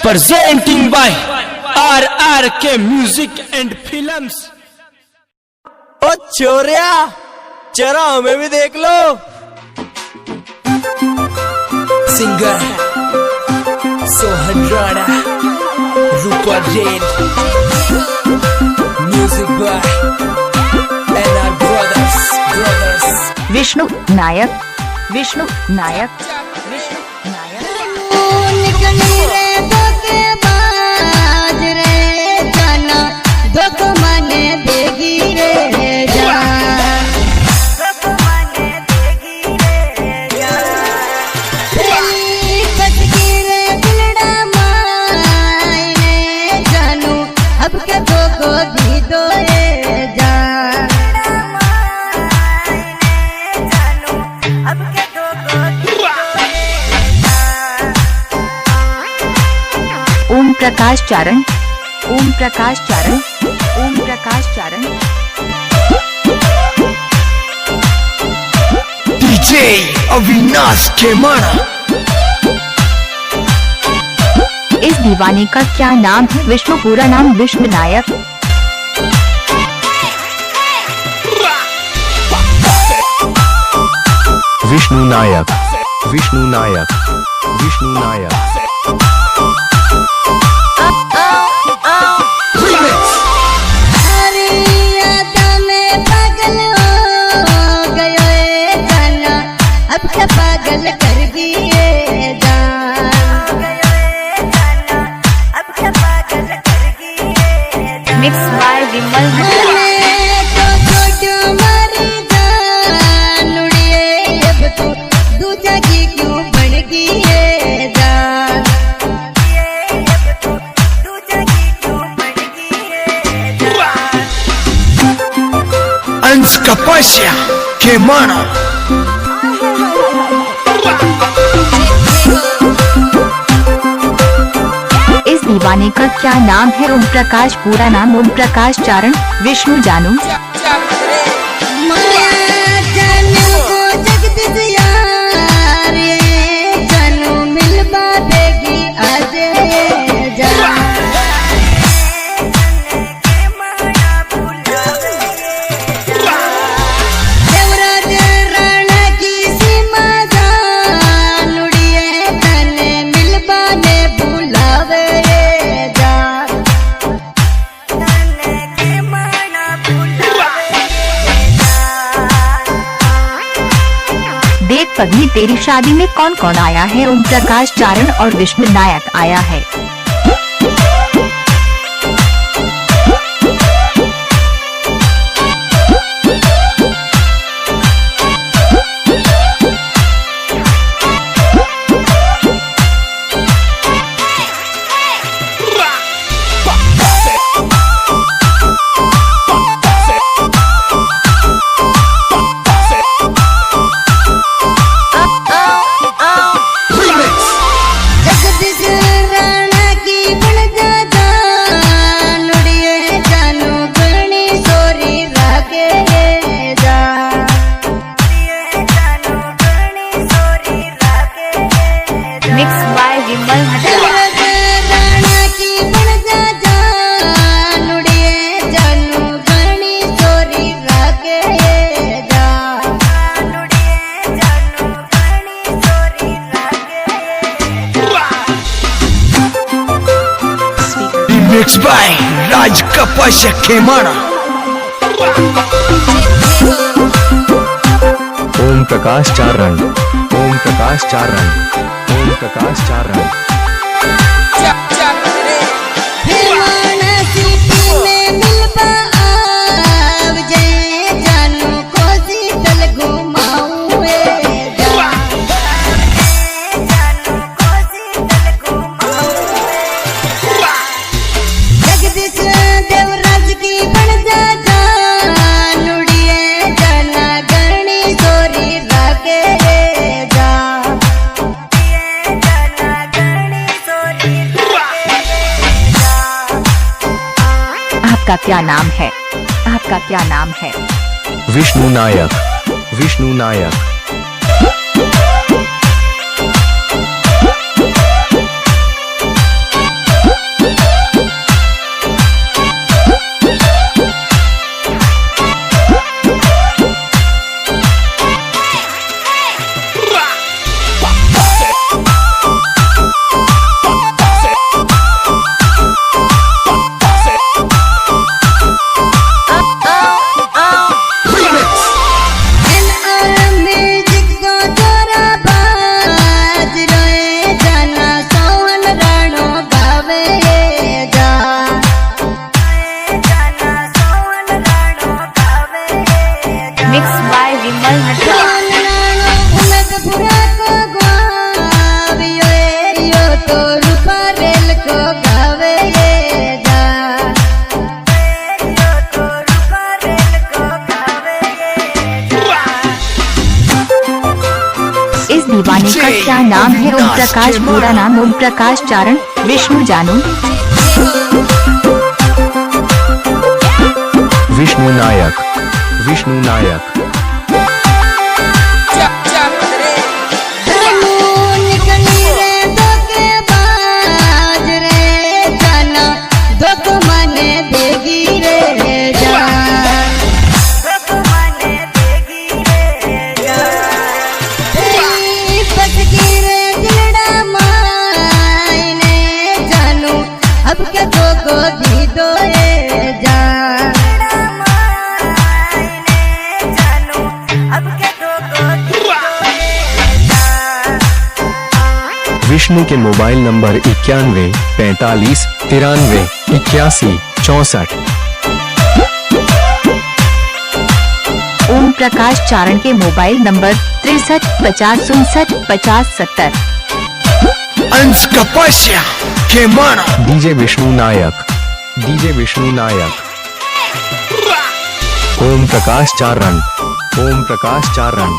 presenting by RRK Music and Films। ओ छोरिया जरा हमें भी देख लो। Singer Sohan Rana, Rupa Ren, music by NR brothers. Vishnu Nayak, Vishnu Nayak, Vishnu Nayak. Om Prakash Charan, Om Prakash Charan, Om Prakash Charan. DJ Avinash Khemada. इस दीवाने का क्या नाम है? विष्णु, पूरा नाम विष्णु नायक। विष्णु नायक, विष्णु नायक, विष्णु नायक। पागल कर दिए जान, अब क्या पागल कर दिए। मिक्स बाय विमल। मरी जान उड़िए, अब तो दूजा की क्यों बन गई जान, अब तो दूजा की क्यों बन गई जान। अंश कपासिया खेमाड़ा। इस दीवाने का क्या नाम है? ओम प्रकाश, पूरा नाम ओम प्रकाश चारण, विष्णु जानू। देख पगली, तेरी शादी में कौन कौन आया है? ओम प्रकाश चारण और विष्णु नायक आया है। Mix by Vimal. Mix by Raj Kapasiya Khemada. Om Prakash Charan, Om Prakash Charan, Om Prakash Charan. आपका क्या नाम है? आपका क्या नाम है? विष्णु नायक, विष्णु नायक। प्रकाश पूरा नाम ओम प्रकाश चारण विष्णु जानू विष्णु नायक विष्णु नायक निकली रे धोखेबाज रे जाना धोख माने देगी रे जान धोख माने देगी रे जान पटकी रे दिलड़ा मायने जानू अब के धोखो दी दो रे जान विष्णु के मोबाइल नंबर 91 45 93 81 64। ओम प्रकाश चारण के मोबाइल नंबर 63 50 59 50 70। अंश कपासिया खेमाड़ा डीजे विष्णु नायक डीजे विष्णु नायक ओम प्रकाश चारण ओम प्रकाश चारण।